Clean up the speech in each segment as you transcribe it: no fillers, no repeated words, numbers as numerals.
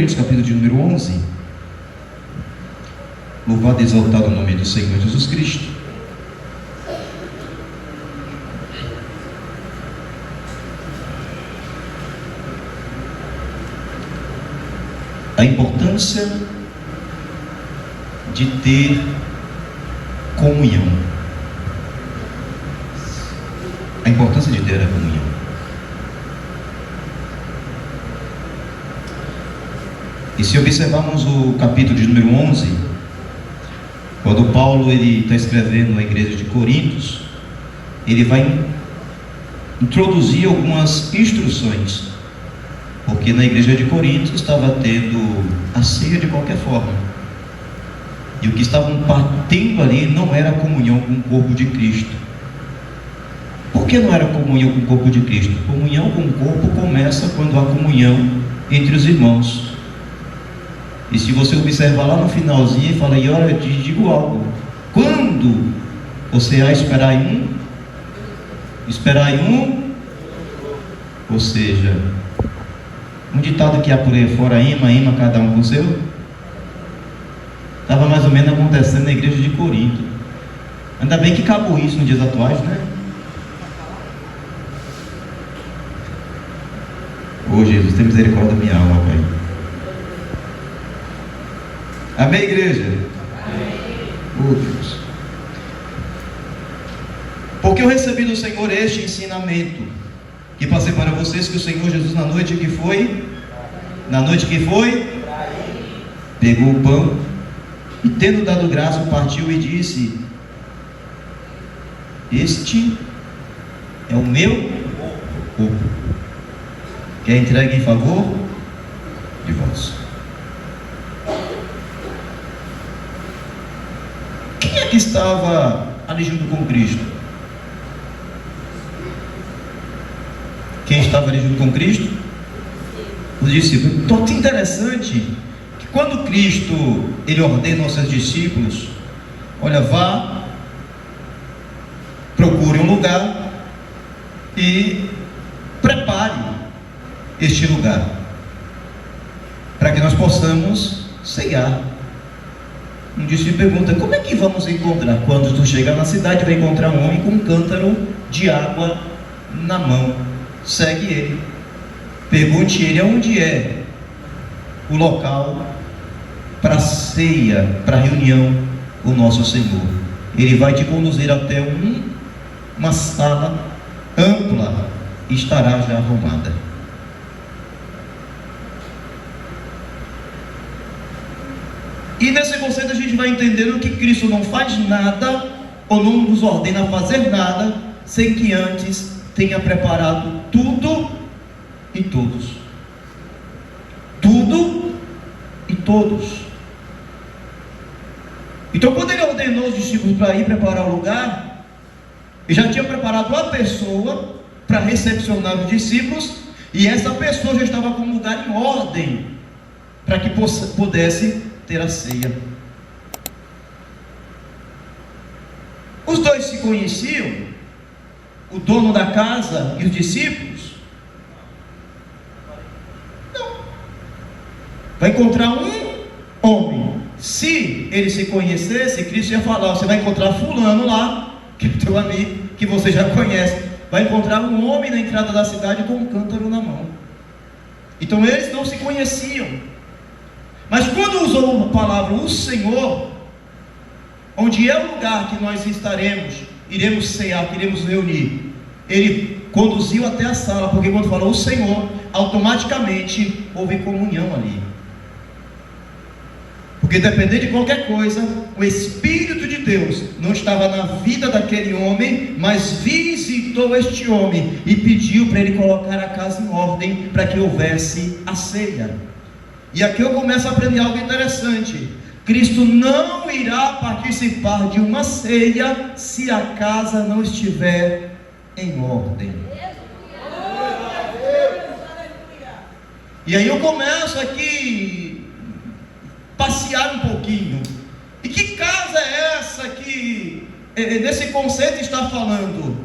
Coríntios, capítulo de número 11. Louvado e exaltado o nome do Senhor Jesus Cristo. A importância de ter comunhão. A importância de ter a comunhão. E se observarmos o capítulo de número 11, quando Paulo está escrevendo a igreja de Coríntios, ele vai introduzir algumas instruções, porque na igreja de Coríntios estava tendo a ceia de qualquer forma, e o que estavam tendo ali não era a comunhão com o corpo de Cristo. Por que não era comunhão com o corpo de Cristo? Comunhão com o corpo começa quando há comunhão entre os irmãos. E se você observar lá no finalzinho, ele fala: e olha, eu te digo algo, quando você esperar em um, ou seja, um ditado que há por aí fora, ima, cada um com o seu, estava mais ou menos acontecendo na igreja de Corinto. Ainda bem que acabou isso nos dias atuais, né? Ô Jesus, tem misericórdia da minha alma, Pai. Amém, igreja? Amém. Oh Deus. Porque eu recebi do Senhor este ensinamento, que passei para vocês, que o Senhor Jesus na noite que foi, pegou o pão e, tendo dado graça, partiu e disse: este é o meu corpo, que é entregue em favor de vós. Quem é que estava ali junto com Cristo? Quem estava ali junto com Cristo? Os discípulos. Então, é interessante que quando Cristo ele ordena aos seus discípulos: olha, vá, procure um lugar e prepare este lugar para que nós possamos ceiar. Um discípulo pergunta: como é que vamos encontrar? Quando tu chegar na cidade, vai encontrar um homem com um cântaro de água na mão. Segue ele. Pergunte ele aonde é o local para ceia, para reunião com o nosso Senhor. Ele vai te conduzir até uma sala ampla e estará já arrumada. E nesse conceito a gente vai entendendo que Cristo não faz nada, ou não nos ordena a fazer nada, sem que antes tenha preparado tudo e todos. Tudo e todos. Então, quando ele ordenou os discípulos para ir preparar o lugar, ele já tinha preparado uma pessoa para recepcionar os discípulos, e essa pessoa já estava com o lugar em ordem para que pudesse ter a ceia. Os dois se conheciam, o dono da casa e os discípulos? Não. Vai encontrar um homem. Se ele se conhecesse, Cristo ia falar: você vai encontrar fulano lá, que é teu amigo, que você já conhece. Vai encontrar um homem na entrada da cidade com um cântaro na mão. Então eles não se conheciam. Mas quando usou a palavra o Senhor, onde é o lugar que nós iremos cear, que iremos reunir, ele conduziu até a sala, porque quando falou o Senhor, automaticamente houve comunhão ali. Porque dependendo de qualquer coisa, o Espírito de Deus não estava na vida daquele homem, mas visitou este homem e pediu para ele colocar a casa em ordem, para que houvesse a ceia. E aqui eu começo a aprender algo interessante. Cristo não irá participar de uma ceia se a casa não estiver em ordem. E aí eu começo aqui passear um pouquinho. E que casa é essa que nesse conceito está falando?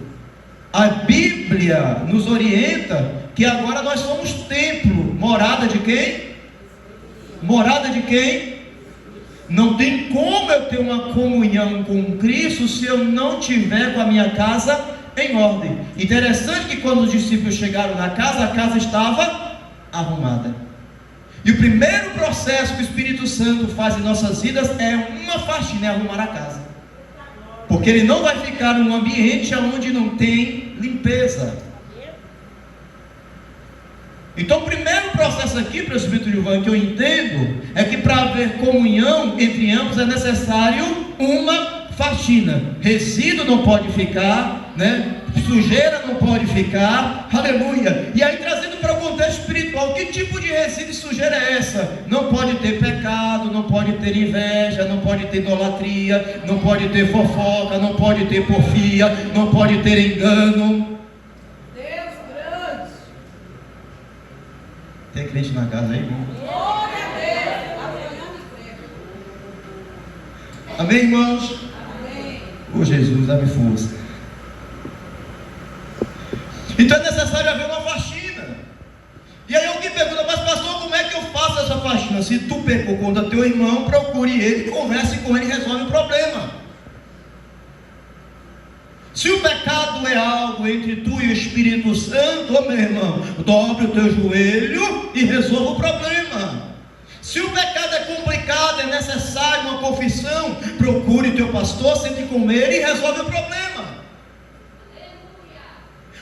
A Bíblia nos orienta que agora nós somos templo, morada de quem? Morada de quem? Não tem como eu ter uma comunhão com Cristo se eu não tiver com a minha casa em ordem. Interessante que quando os discípulos chegaram na casa, a casa estava arrumada. E o primeiro processo que o Espírito Santo faz em nossas vidas é uma faxina, é arrumar a casa. Porque ele não vai ficar num ambiente onde não tem limpeza. Então o primeiro processo aqui, presbítero Gilvan, que eu entendo, é que para haver comunhão entre ambos é necessário uma faxina. Resíduo não pode ficar, né? Sujeira não pode ficar, aleluia. E aí trazendo para o contexto espiritual, que tipo de resíduo e sujeira é essa? Não pode ter pecado, não pode ter inveja, não pode ter idolatria, não pode ter fofoca, não pode ter porfia, não pode ter engano. Tem crente na casa aí, irmão? Glória a Deus. Amém, irmãos? Amém. Ô Jesus, dá-me força. Então é necessário haver uma faxina. E aí alguém pergunta, mas pastor, como é que eu faço essa faxina? Se tu pecou contra teu irmão, procure ele, converse com ele e resolve o problema. Se o pecado é algo entre tu e o Espírito Santo, oh meu irmão, dobre o teu joelho e resolva o problema. Se o pecado é complicado, é necessário uma confissão, procure teu pastor, sente com ele e resolve o problema.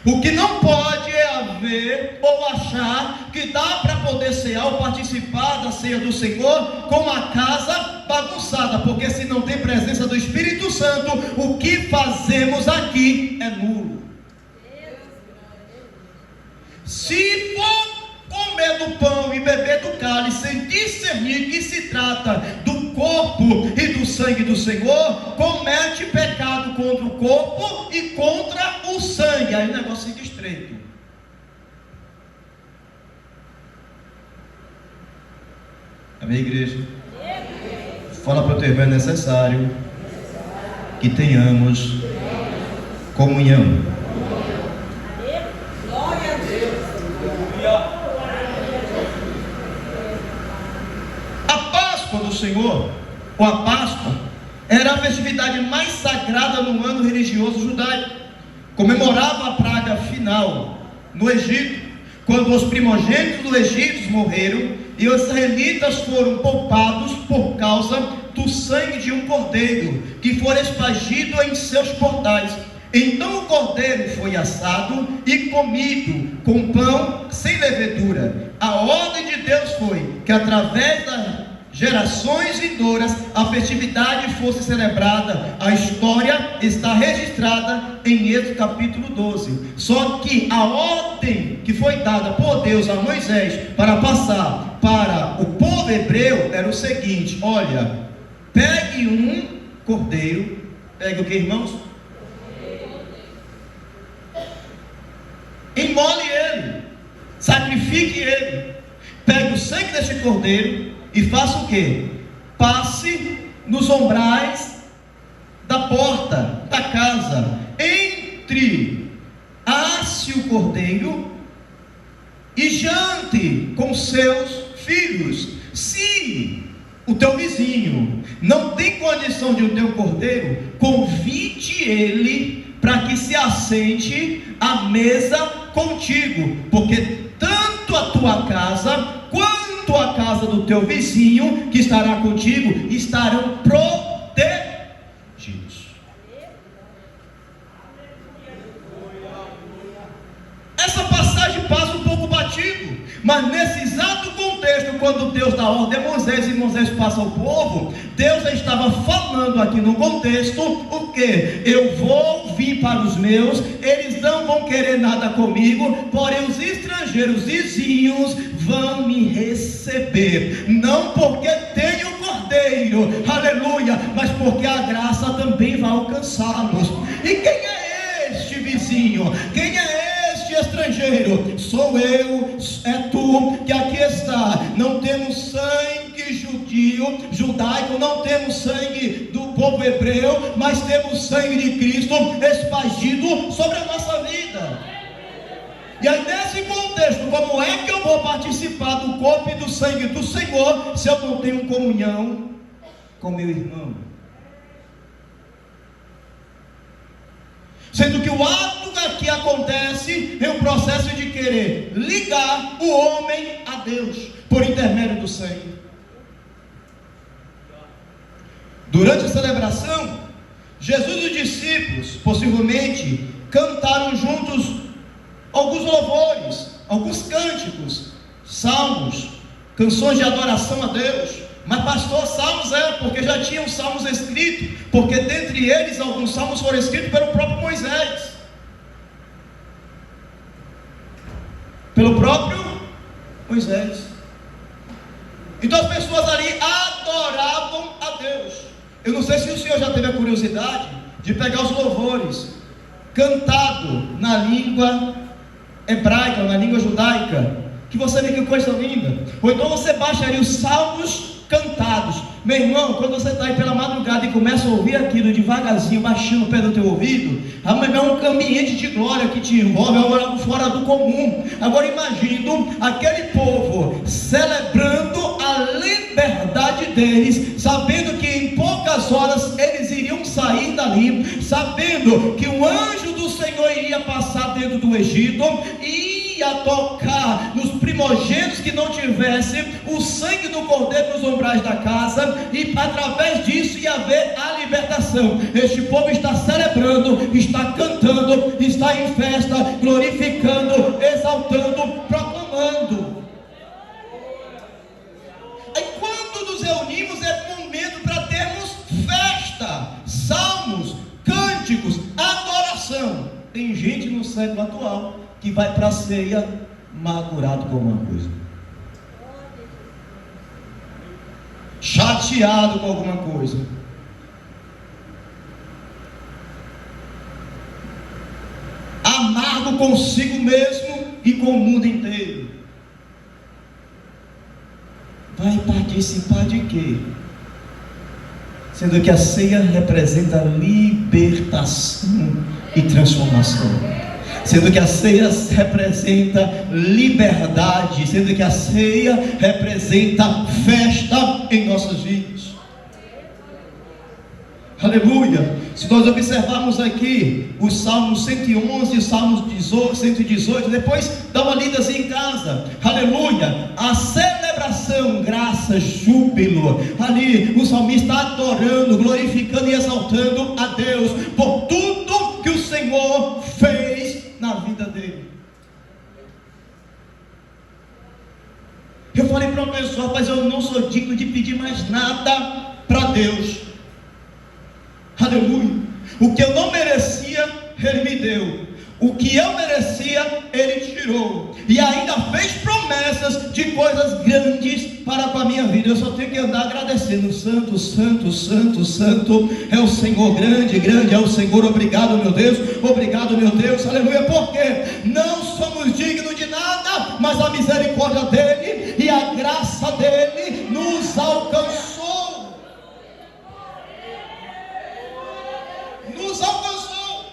O que não pode é haver ou achar que dá para poder cear ou participar da ceia do Senhor com a casa bagunçada, porque se não tem presença do Espírito Santo, o que fazemos aqui é nulo. Se for comer do pão e beber do cálice sem discernir que se trata do corpo e do sangue do Senhor, comete pecado contra o corpo e contra o sangue. Aí o negócio fica estreito. Amém, igreja? Fala para o teu irmão, é necessário que tenhamos comunhão. Glória a Deus. A Páscoa do Senhor, ou a Páscoa, era a festividade mais sagrada no ano religioso judaico. Comemorava a praga final no Egito, quando os primogênitos do Egito morreram e os israelitas foram poupados por causa do sangue de um cordeiro que foi espargido em seus portais. Então o cordeiro foi assado e comido com pão sem levedura. A ordem de Deus foi que através das gerações vindouras a festividade fosse celebrada. A história está registrada em Êxodo capítulo 12. Só que a ordem que foi dada por Deus a Moisés para passar para o povo hebreu era o seguinte: olha, pegue um cordeiro, pegue o que, irmãos? Imole ele, sacrifique ele, pegue o sangue deste cordeiro e faça o que? Passe nos umbrais da porta da casa, asse o cordeiro e jante com seus filhos. Se o teu vizinho não tem condição de ter um cordeiro, convide ele para que se assente à mesa contigo, porque tanto a tua casa quanto a casa do teu vizinho que estará contigo estarão protegidos. Essa passagem passa um pouco batido, mas nesse exato contexto, quando Deus dá ordem a Moisés e Moisés passa ao povo, Deus já estava falando aqui no contexto o que? Eu vou vir para os meus, eles não vão querer nada comigo, porém os estrangeiros vizinhos vão me receber, não porque tenho cordeiro, aleluia, mas porque a graça também vai alcançá-los. E quem é este vizinho? Quem é estrangeiro? Sou eu, é tu que aqui está. Não temos sangue judaico, não temos sangue do povo hebreu, mas temos sangue de Cristo espargido sobre a nossa vida. E aí, nesse contexto, como é que eu vou participar do corpo e do sangue do Senhor se eu não tenho comunhão com meu irmão? Sendo que o ato aqui acontece em um processo de querer ligar o homem a Deus por intermédio do sangue. Durante a celebração, Jesus e os discípulos possivelmente cantaram juntos alguns louvores, alguns cânticos, salmos, canções de adoração a Deus. Mas pastor, salmos porque já tinham salmos escritos, porque dentre eles alguns salmos foram escritos pelo próprio Moisés, Então as pessoas ali adoravam a Deus. Eu não sei se o senhor já teve a curiosidade de pegar os louvores cantado na língua hebraica, na língua judaica, que você vê que coisa linda. Ou então você baixa ali os salmos cantados. Meu irmão, quando você está aí pela madrugada e começa a ouvir aquilo devagarzinho, baixando perto do teu ouvido, é um ambiente de glória que te envolve, é algo fora do comum. Agora imagina aquele povo celebrando a liberdade deles, sabendo que em poucas horas eles iriam sair dali, sabendo que o anjo do Senhor iria passar dentro do Egito e ia tocar nos primogênitos que não tivessem o sangue do cordeiro nos umbrais da casa, e através disso ia haver a libertação. Este povo está celebrando, está cantando, está em festa, glorificando, exaltando, proclamando. Aí quando nos reunimos é momento para termos festa, salmos, cânticos, adoração. Tem gente no século atual que vai para a ceia amargurado com alguma coisa, chateado com alguma coisa, amargo consigo mesmo e com o mundo inteiro. Vai participar de quê? Sendo que a ceia representa libertação e transformação, sendo que a ceia representa liberdade, sendo que a ceia representa festa em nossas vidas. Aleluia. Se nós observarmos aqui os Salmos 111 e os Salmos 118, depois dá uma lida em casa. Aleluia. A celebração, graça, júbilo. Ali o salmista adorando, glorificando e exaltando a Deus por tudo que o Senhor fez na vida dele. Eu falei para uma pessoa: rapaz, eu não sou digno de pedir mais nada para Deus. Aleluia. O que eu não merecia, Ele me deu. O que eu merecia, Ele tirou. E ainda fez promessas de coisas grandes para com a minha vida. Eu só tenho que andar agradecendo. Santo, santo, santo, santo é o Senhor. Grande, grande é o Senhor. Obrigado, meu Deus. Obrigado, meu Deus. Aleluia. Porque não somos dignos de nada, mas a misericórdia dEle e a graça dEle nos alcançou. Nos alcançou.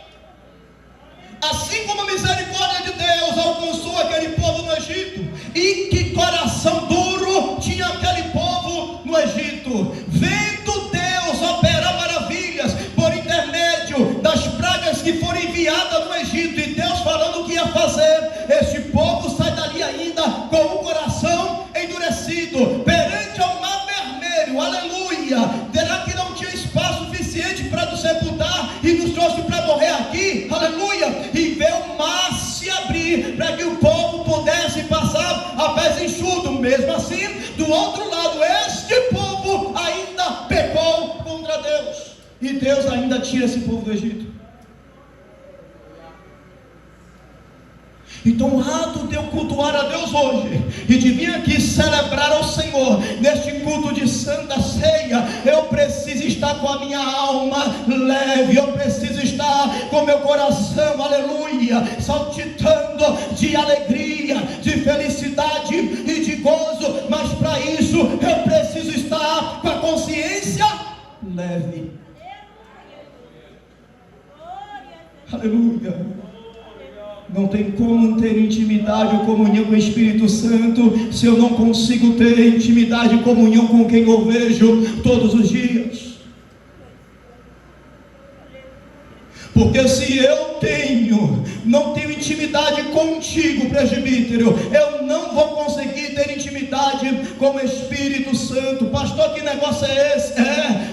Assim como a misericórdia de Deus alcançou aquele povo no Egito. E que coração duro tinha aquele povo no Egito, vendo Deus operar maravilhas por intermédio das pragas que foram enviadas no Egito, e Deus falando o que ia fazer. Este povo sai dali ainda com o coração endurecido perante ao mar vermelho. Aleluia. Terá que não tinha espaço suficiente para nos sepultar e nos trouxe para morrer aqui. Aleluia. E vê o mar se abrir para que o povo pudesse passar a pés enxutos. Mesmo assim, do outro lado, este povo ainda pecou contra Deus, e Deus ainda tira esse povo do Egito. Então o ato de eu cultuar a Deus hoje e de vir aqui celebrar ao Senhor neste culto de Santa Ceia, eu preciso estar com a minha alma leve, eu preciso estar com meu coração, aleluia, saltitando de alegria, de felicidade e de gozo. Mas para isso eu preciso estar com a consciência leve. Aleluia. Não tem como ter intimidade ou comunhão com o Espírito Santo se eu não consigo ter intimidade e comunhão com quem eu vejo todos os dias. Porque se eu não tenho intimidade contigo, presbítero, eu não vou conseguir ter intimidade com o Espírito Santo. Pastor, que negócio é esse?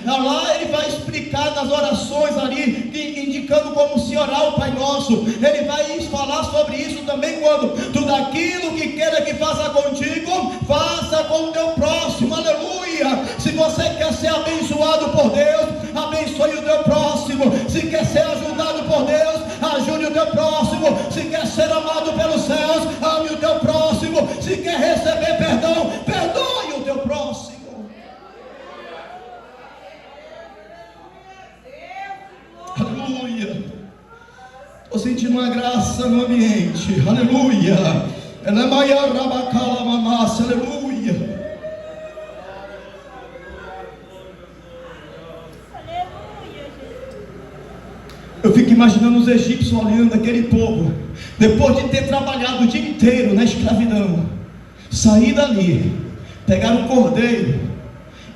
Lá ele vai explicar nas orações ali, indicando como se orar o Pai Nosso. Ele vai falar sobre isso também, quando tudo aquilo que queira que faça contigo, faça com o teu próximo. Aleluia! Se você quer ser abençoado por Deus, abençoe o teu próximo. Se quer ser ajudado por Deus, ajude o teu próximo. Se quer ser amado pelos céus, ame o teu próximo. Se quer receber perdão, perdoe o teu próximo. Aleluia. Estou sentindo uma graça no ambiente. Aleluia. Aleluia. Eu fico imaginando os egípcios olhando aquele povo, depois de ter trabalhado o dia inteiro na escravidão, sair dali, pegar o cordeiro,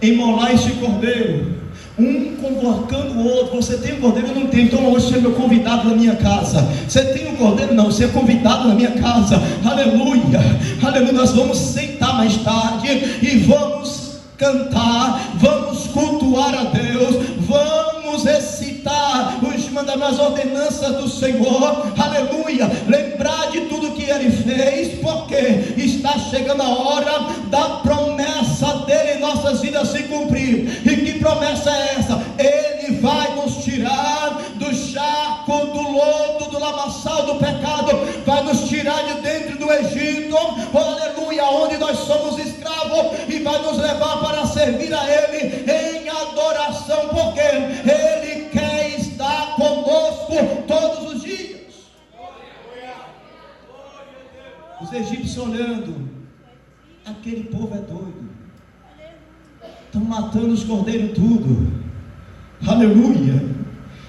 imolar este cordeiro, um convocando o outro. Você tem um cordeiro? Eu não tenho, então hoje você é meu convidado na minha casa. Você tem um cordeiro? Não, você é convidado na minha casa. Aleluia, aleluia. Nós vamos sentar mais tarde e vamos cantar, vamos cultuar a Deus, vamos recitar os mandamentos, as ordenanças do Senhor, aleluia, lembrar de tudo que Ele fez, porque está chegando a hora da promessa dEle em nossas vidas se cumprir. E que promessa é essa? Ele vai nos tirar do charco, do lodo, do lamaçal do pecado, vai nos tirar de dentro do Egito, aleluia, onde nós somos escravos, e vai nos levar para servir a Ele em adoração, porque Ele quer estar conosco todos os dias. Os egípcios olhando, aquele povo é doido, estão matando os cordeiros tudo, aleluia.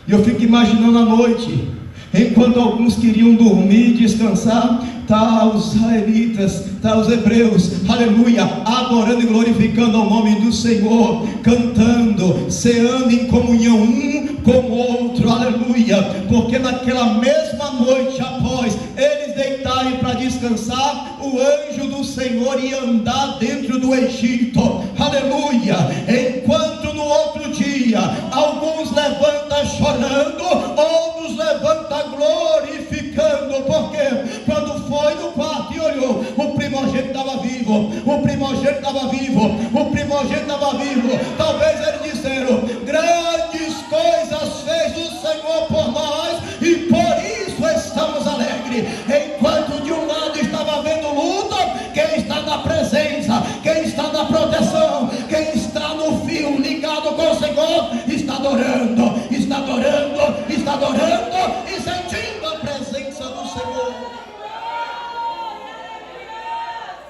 E eu fico imaginando a noite, enquanto alguns queriam dormir e descansar, tá os israelitas, tá os hebreus, aleluia, adorando e glorificando ao nome do Senhor, cantando, ceando em comunhão um com o outro, aleluia, porque naquela mesma noite, após eles deitarem para descansar, o anjo do Senhor ia andar dentro do Egito, aleluia, enquanto no outro dia, alguns levantam chorando, outros levantam glorificando, porque quando foi no quarto e olhou, o primogênito estava vivo, o primogênito estava vivo, o primogênito estava vivo. Talvez eles disseram: grandes coisas fez o Senhor por nós e por isso estamos alegres. Enquanto de um lado estava havendo luta, quem está na presença, quem está na proteção, quem está no fio ligado com o Senhor, está adorando, está adorando, está adorando e sentindo a presença do Senhor.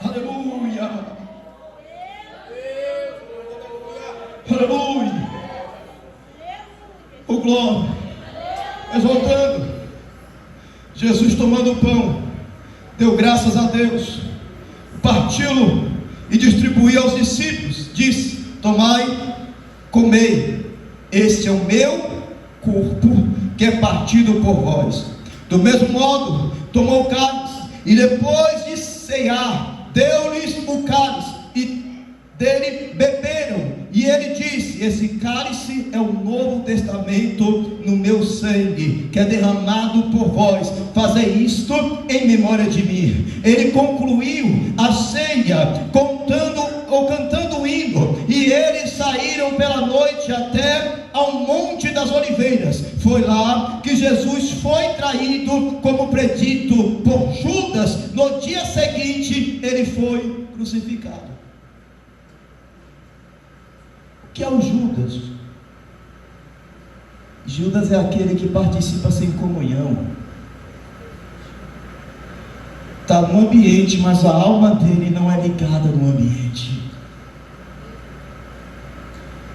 Aleluia, aleluia, o glória, exaltando, Jesus tomando o pão, deu graças a Deus, partiu-lo e distribuiu aos discípulos, disse: tomai, comei, este é o meu corpo que é partido por vós. Do mesmo modo, tomou o cálice e depois de cear, deu-lhes o cálice e dele beberam, e ele disse: esse cálice é o novo testamento no meu sangue, que é derramado por vós, fazei isto em memória de mim. Ele concluiu a ceia cantando um hino, e eles saíram pela noite até ao Monte das Oliveiras. Foi lá que Jesus foi traído, como predito por Judas. No dia seguinte ele foi crucificado. O que é o Judas? Judas é aquele que participa sem comunhão, está no ambiente, mas a alma dele não é ligada no ambiente.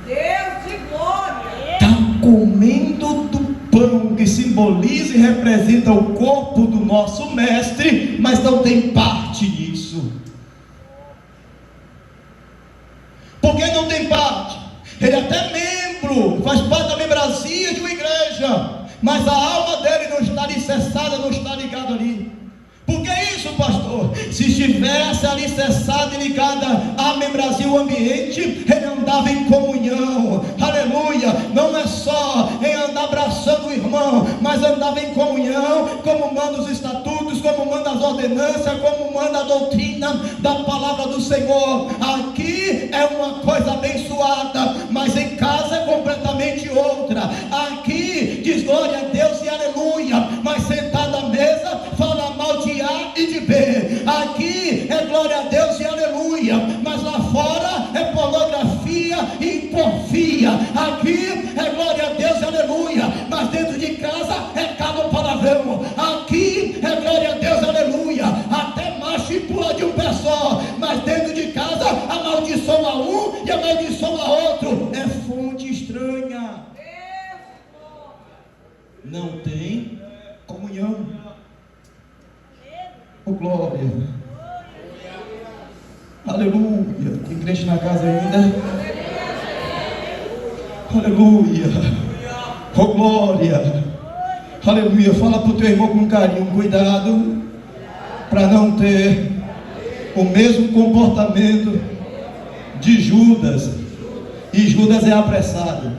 Deus de glória. Está comendo do pão que simboliza e representa o corpo do nosso mestre, mas não tem parte nisso. Por que não tem parte? Ele é até membro, faz parte da membresia de uma igreja, mas a alma dele não está alicerçada, não está ligada ali. Por que isso, pastor? Se estivesse alicerçada e ligada à membresia, o ambiente, ele andava em comunhão, aleluia. Não é só em andar abraçando o irmão, mas andava em comunhão, como manda os estatutos, como manda as ordenanças, como manda a doutrina da palavra do Senhor. Aqui é uma coisa abençoada, mas em casa é completamente outra. Aqui diz glória a Deus e aleluia, mas sentado à mesa fala mal de A e de B. Aqui é glória a Deus e aleluia, mas lá fora é pornografia e porfia. Aqui é glória a Deus e aleluia, mas dentro de casa é cada palavrão. Aqui é glória a Deus, aleluia, até macho e pula de um pé só, mas dentro de casa amaldiçoa um e amaldiçoa outro. É fonte estranha, não tem comunhão. Oh, glória, aleluia. Tem crente na casa ainda? Aleluia, oh glória, aleluia. Fala para o teu irmão com carinho, cuidado para não ter o mesmo comportamento de Judas. E Judas é apressado.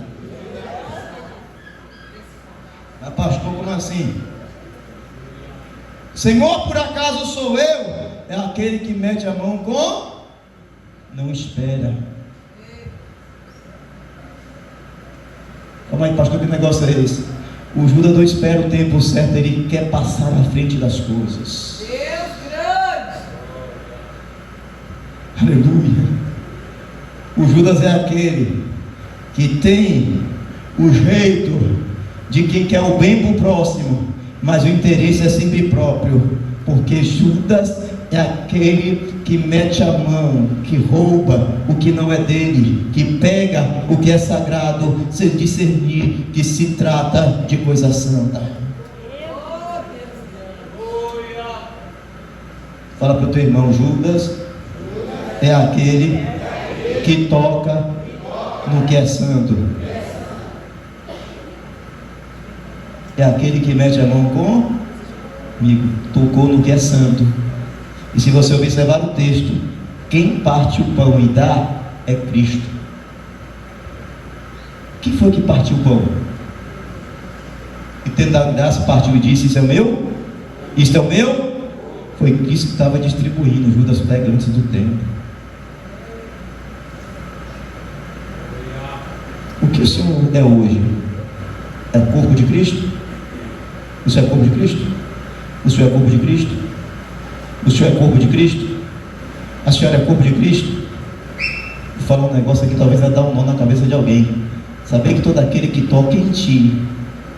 Mas pastor, como assim? Senhor, por acaso sou eu? É aquele que mete a mão com... não espera. Calma aí, pastor, que negócio é esse? O Judas não espera o tempo certo, ele quer passar na frente das coisas. Deus grande. Aleluia. O Judas é aquele que tem o jeito de quem quer o bem para o próximo, mas o interesse é sempre próprio, porque Judas é aquele que mete a mão, que rouba o que não é dele, que pega o que é sagrado, sem discernir que se trata de coisa santa. Fala para o teu irmão, Judas é aquele que toca no que é santo. É aquele que mete a mão comigo, tocou no que é santo. E se você observar o texto, quem parte o pão e dá é Cristo. Quem foi que partiu o pão? E tendo dado graça, partiu e disse: isso é o meu? Isto é o meu? Foi Cristo que estava distribuindo. Judas pega antes do tempo. O que o Senhor é hoje? É o corpo de Cristo? O Senhor é corpo de Cristo? O Senhor é corpo de Cristo? O Senhor é corpo de Cristo? A senhora é corpo de Cristo? Vou falar um negócio aqui, talvez vai dar um nó na cabeça de alguém. Saber que todo aquele que toca em ti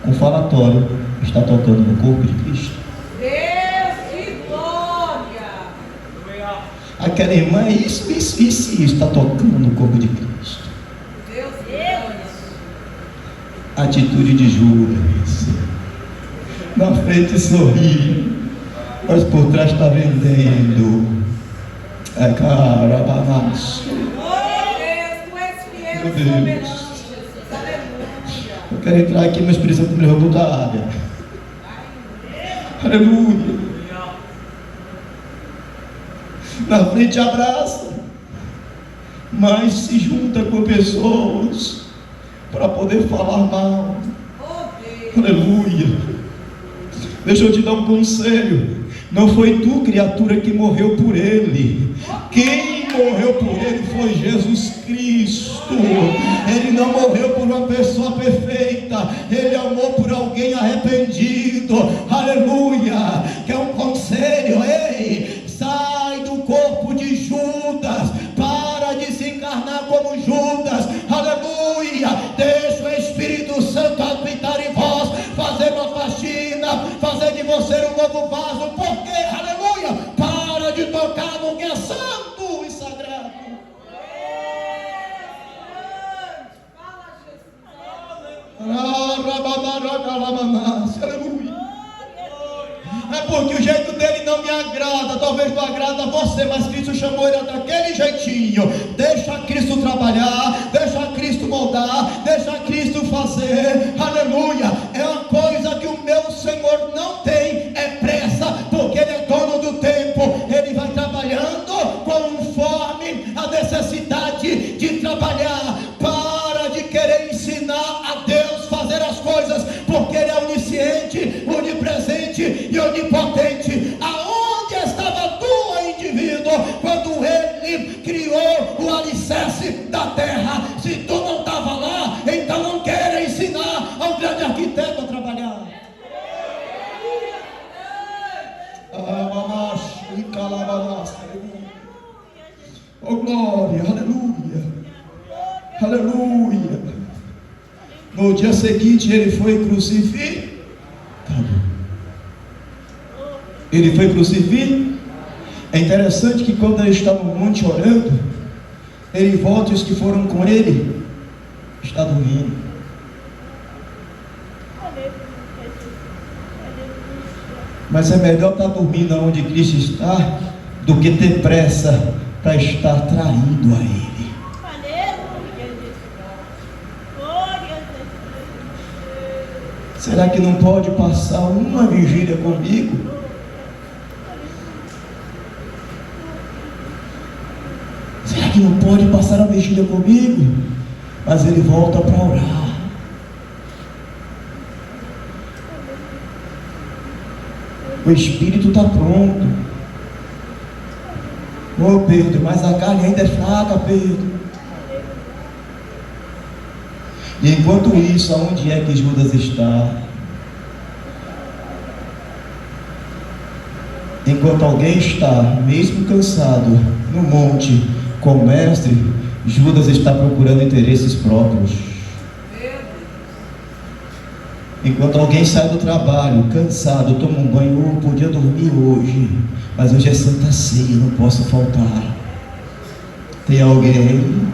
com falatório está tocando no corpo de Cristo. Deus de glória. Aquela irmã, isso, está tocando no corpo de Cristo. Deus grande. Atitude de Judas. Na frente sorri, mas por trás está vendendo. É carabanaço. Oh Deus, tu és fiel Meu e Deus. soberano, Jesus. Aleluia. Eu quero entrar aqui, mas precisa do meu da área. Aleluia. Na frente abraça, mas se junta com pessoas para poder falar mal. Oh Deus. Aleluia. Deixa eu te dar um conselho. Não foi tu, criatura, que morreu por ele. Quem morreu por ele foi Jesus Cristo. Ele não morreu por uma pessoa perfeita. Ele amou por alguém arrependido. Aleluia. Quer um conselho? Ei, sai do corpo de Judas. Para de se encarnar como Judas. Aleluia. Deixa o Espírito Santo habitar em vós, fazer uma faxina, fazer de você um novo vaso. Porque, aleluia, para de tocar no que é santo e sagrado. Fala, Jesus. Aleluia. É por porque o jeito dele não me agrada, talvez não agrada a você, mas Cristo chamou ele daquele jeitinho. Deixa Cristo trabalhar, deixa Cristo moldar, deixa Cristo fazer, aleluia. É uma coisa que o meu Senhor não tem, é pressa, porque Ele é dono do tempo. Ele vai trabalhando conforme a necessidade de trabalhar. Para de querer ensinar a Deus fazer as coisas, porque Ele é onisciente, onipresente e onipotente. Aonde estava tu, indivíduo, quando Ele criou o alicerce da terra? Se tu não estava lá, então não queira ensinar ao grande arquiteto a trabalhar. Oh glória, aleluia, aleluia. No dia seguinte ele foi crucificado. Ele foi crucificado. É interessante que quando ele está no monte orando, ele volta e os que foram com ele está dormindo. Mas é melhor estar dormindo onde Cristo está do que ter pressa para estar traído a Ele. Será que não pode passar uma vigília comigo? Será que não pode passar a vigília comigo? Mas ele volta para orar. O espírito está pronto. Ô Pedro, mas a carne ainda é fraca, Pedro. E enquanto isso, aonde é que Judas está? Enquanto alguém está, mesmo cansado, no monte com o mestre, Judas está procurando interesses próprios. Enquanto alguém sai do trabalho, cansado, toma um banho, podia dormir hoje, mas hoje é Santa Ceia, não posso faltar. Tem alguém,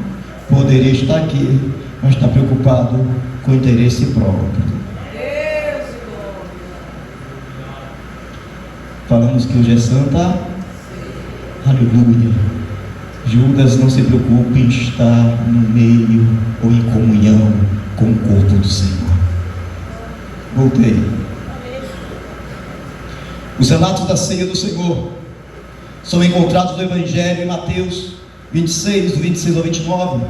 poderia estar aqui, mas está preocupado com o interesse próprio. Falamos que hoje é Santa, aleluia. Judas não se preocupe em estar no meio ou em comunhão com o corpo do Senhor. Voltei. Os relatos da ceia do Senhor são encontrados no Evangelho em Mateus 26, do 26 ao 29,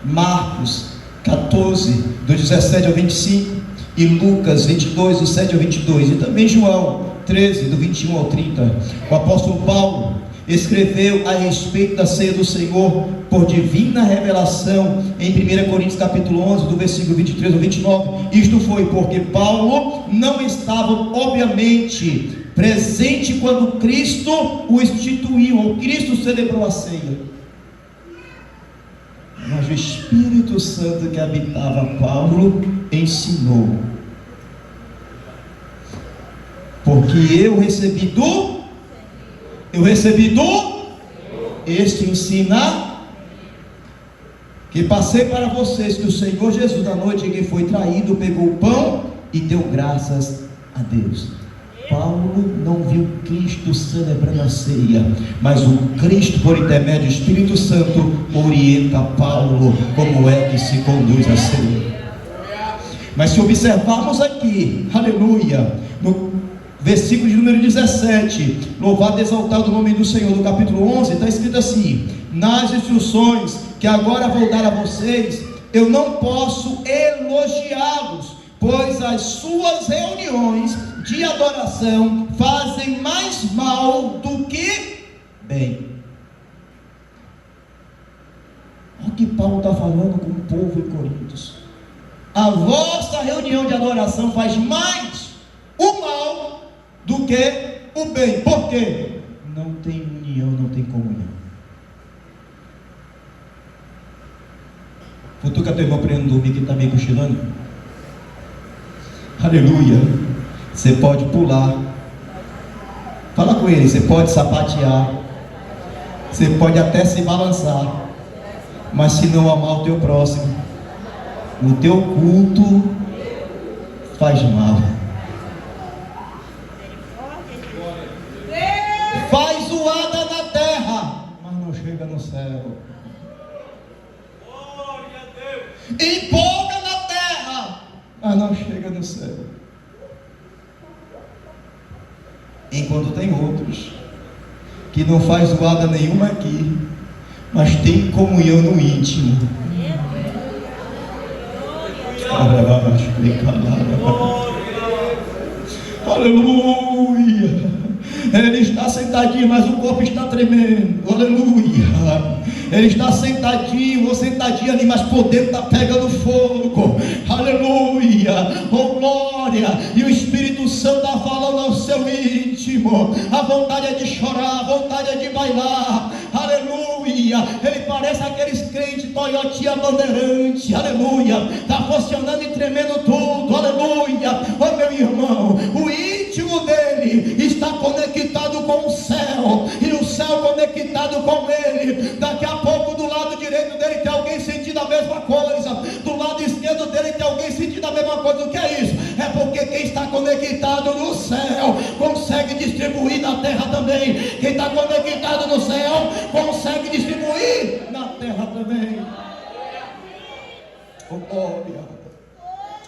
Marcos 14, do 17 ao 25, e Lucas 22, do 7 ao 22, e também João 13, do 21 ao 30. O apóstolo Paulo escreveu a respeito da ceia do Senhor por divina revelação em 1 Coríntios capítulo 11, do versículo 23 ao 29. Isto foi porque Paulo não estava obviamente presente quando Cristo o instituiu, ou Cristo celebrou a ceia, mas o Espírito Santo que habitava Paulo ensinou. Porque eu recebi do este ensina, que passei para vocês, que o Senhor Jesus, da noite em que foi traído, pegou o pão e deu graças a Deus. Paulo não viu Cristo celebrando a ceia, mas o Cristo, por intermédio do Espírito Santo, orienta Paulo como é que se conduz a ceia. Mas se observarmos aqui, aleluia, no versículo de número 17, louvado e exaltado o nome do Senhor, no capítulo 11, está escrito assim: nas instruções que agora vou dar a vocês, eu não posso elogiá-los, pois as suas reuniões de adoração fazem mais mal do que bem. Olha o que Paulo está falando com o povo em Coríntios. A vossa reunião de adoração faz mais o mal do que o bem. Por quê? Não tem união, não tem comunhão. Futuca teu irmão para ele não dormir, que ele está meio cochilando. Aleluia. Você pode pular. Fala com ele, você pode sapatear. Você pode até se balançar. Mas se não amar o teu próximo, o teu culto faz mal. empolga na terra, mas não chega no céu. Enquanto tem outros que não faz zoada nenhuma aqui, mas tem comunhão no íntimo. Aleluia. Ele está sentadinho, mas o corpo está tremendo. Aleluia. Ele está sentadinho ou sentadinha ali, mas por dentro está pegando fogo. Aleluia. Oh glória. E o Espírito Santo está falando ao seu íntimo. A vontade é de chorar, a vontade é de bailar. Aleluia. Ele parece aqueles crentes Toyotinha Bandeirante. Aleluia. Está funcionando e tremendo tudo. Aleluia. Oh meu irmão, o íntimo dele está conectado com o céu, e o céu conectado com ele. Daqui a pouco do lado direito dele tem alguém sentindo a mesma coisa, do lado esquerdo dele tem alguém sentindo a mesma coisa. O que é isso? É porque quem está conectado no céu consegue distribuir na terra também. Quem está conectado no céu consegue distribuir na terra também. Oh glória.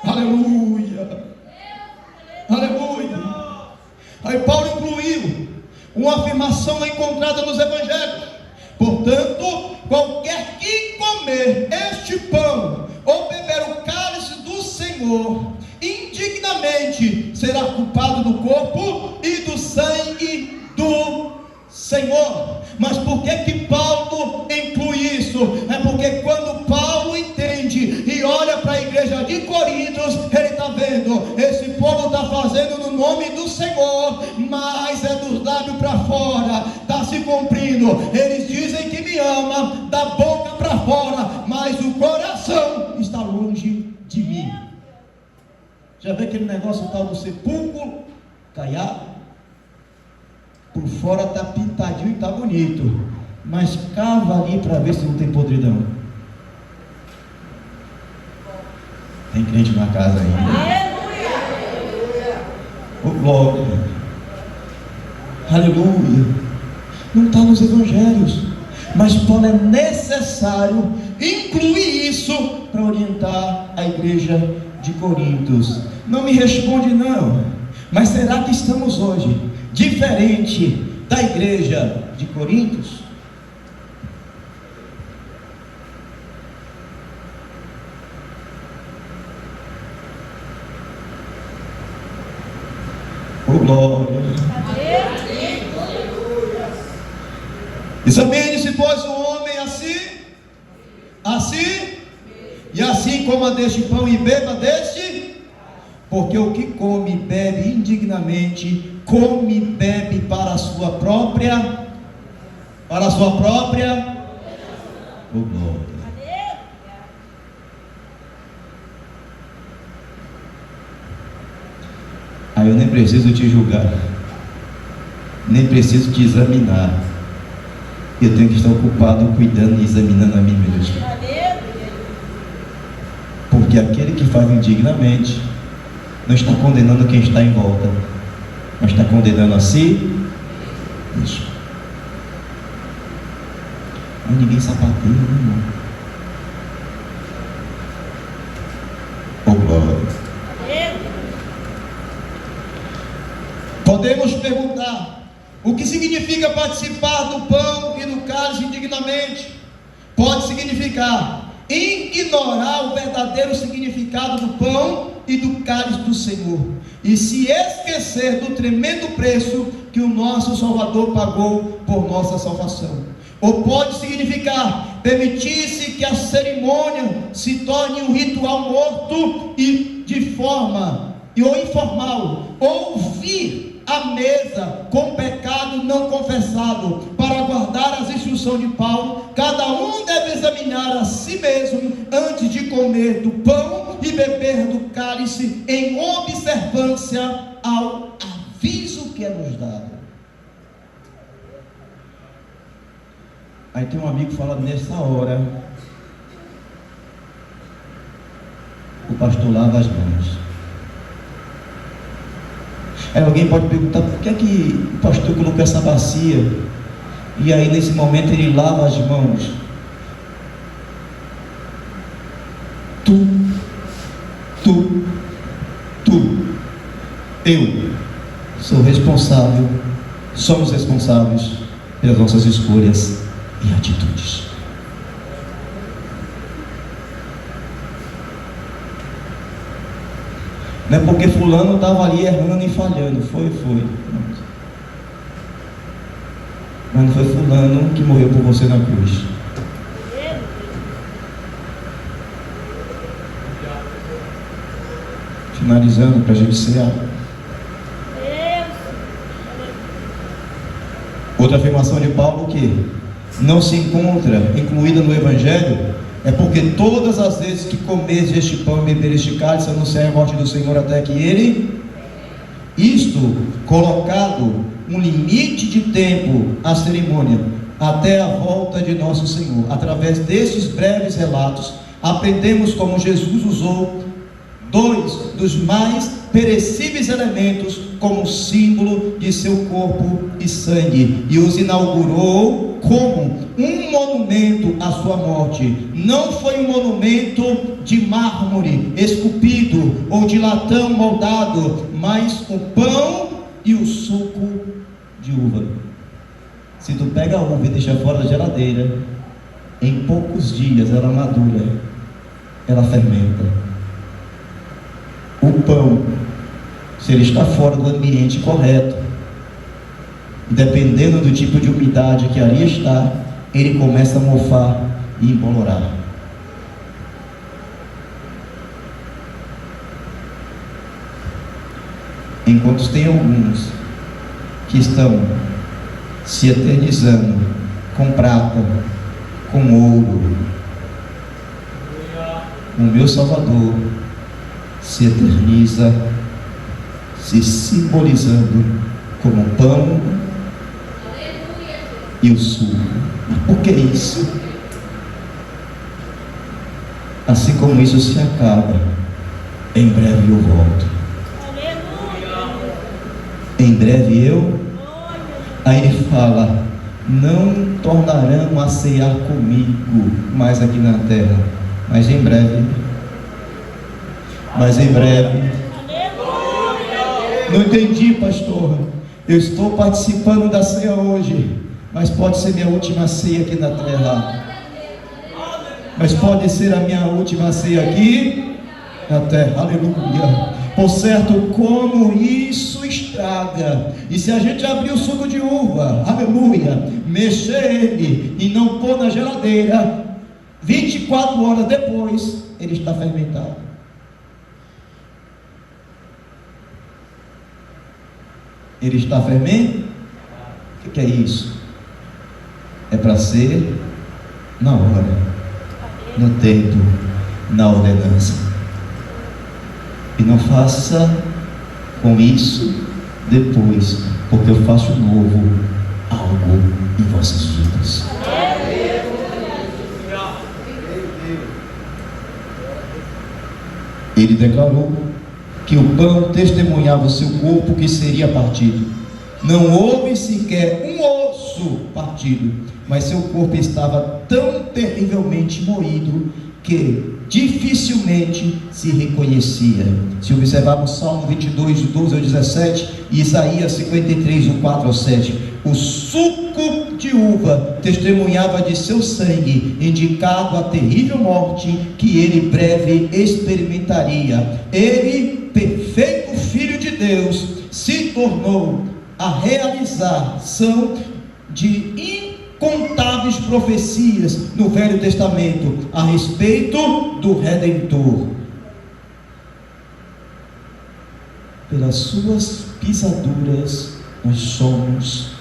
Aleluia. Aleluia. Aí Paulo incluiu uma afirmação encontrada nos evangelhos: portanto, qualquer que comer este pão ou beber o cálice do Senhor indignamente será culpado do corpo e do sangue do Senhor. Mas por que Paulo inclui isso? É porque quando Paulo entende e olha para a igreja de Coríntios, ele está vendo, esse povo está fazendo no nome do Senhor, mas é dos lábios para fora, está se cumprindo. Eles dizem que me ama da boca para fora, mas o coração está longe de mim. Já vê aquele negócio tal do sepulcro caiado? Por fora está pintadinho e está bonito, mas cava ali para ver se não tem podridão. Tem crente na casa ainda. Oh glória. Aleluia. Não está nos evangelhos, mas Paulo é necessário incluir isso para orientar a igreja de Coríntios. Não me responde não, mas será que estamos hoje diferente da igreja de Coríntios? Oh glória. Examine-se, pois, o homem assim, e assim coma deste pão e beba deste, porque o que come e bebe indignamente, come e bebe para a sua própria oh glória. Aí eu nem preciso te julgar, nem preciso te examinar. Eu tenho que estar ocupado cuidando e examinando a mim mesmo. Porque aquele que faz indignamente não está condenando quem está em volta, mas está condenando a si mesmo. Mas ninguém sapateia, né, irmão? Oh glória. Podemos perguntar: o que significa participar do pão e do cálice indignamente? Pode significar ignorar o verdadeiro significado do pão e do cálice do Senhor, e se esquecer do tremendo preço que o nosso Salvador pagou por nossa salvação. Ou pode significar permitir-se que a cerimônia se torne um ritual morto e de forma ou informal, ou vir à mesa com pecado não confessado. Para guardar as instruções de Paulo, cada um deve examinar a si mesmo antes de comer do pão e beber do cálice, em observância ao aviso que é nos dado. Aí tem um amigo falando: nessa hora o pastor lava as mãos. Aí alguém pode perguntar: por que é que o pastor colocou essa bacia? E aí nesse momento ele lava as mãos. Eu sou responsável, somos responsáveis pelas nossas escolhas e atitudes. Não é porque fulano estava ali errando e falhando, foi. Mas não foi fulano que morreu por você na cruz. Finalizando para a gente encerrar. Outra afirmação de Paulo que não se encontra incluída no Evangelho é porque todas as vezes que comeres este pão e beber este cálice, anunciar a morte do Senhor até que Ele, isto colocado um limite de tempo à cerimônia, até a volta de nosso Senhor. Através destes breves relatos, aprendemos como Jesus usou dois dos mais perecíveis elementos como símbolo de seu corpo e sangue, e os inaugurou como um monumento à sua morte. Não foi um monumento de mármore esculpido ou de latão moldado, mas o pão e o suco de uva. Se tu pega a uva e deixa fora da geladeira, em poucos dias ela madura, ela fermenta. O pão, se ele está fora do ambiente correto, dependendo do tipo de umidade que ali está, ele começa a mofar e embolorar. Enquanto tem alguns que estão se eternizando com prata, com ouro, o meu Salvador se eterniza, se simbolizando como o pão e o suco. Por que isso? Assim como isso se acaba, em breve eu volto. Em breve eu. Aí ele fala: não tornarão a cear comigo mais aqui na terra, mas em breve. Não entendi, pastor. Eu estou participando da ceia hoje, mas pode ser minha última ceia aqui na terra. Mas pode ser a minha última ceia aqui na terra. Aleluia. Por certo, como isso estraga. E se a gente abrir o suco de uva, aleluia, mexer ele e não pôr na geladeira, 24 horas depois ele está fermentado. Ele está fermento? O que é isso? É para ser na hora, no tempo, na ordenança. E não faça com isso depois, porque eu faço novo algo em vossas vidas. Ele declarou que o pão testemunhava o seu corpo que seria partido. Não houve sequer um osso partido, mas seu corpo estava tão terrivelmente moído que dificilmente se reconhecia. Se observarmos Salmo 22, do 12 ao 17, e Isaías 53, do 4 ao 7, o suco de uva testemunhava de seu sangue, indicado a terrível morte que ele breve experimentaria. Ele, perfeito Filho de Deus, se tornou a realização de incontáveis profecias no Velho Testamento a respeito do Redentor. Pelas suas pisaduras nós somos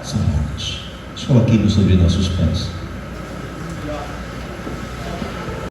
sarados. Coloquemos sobre nossos pés.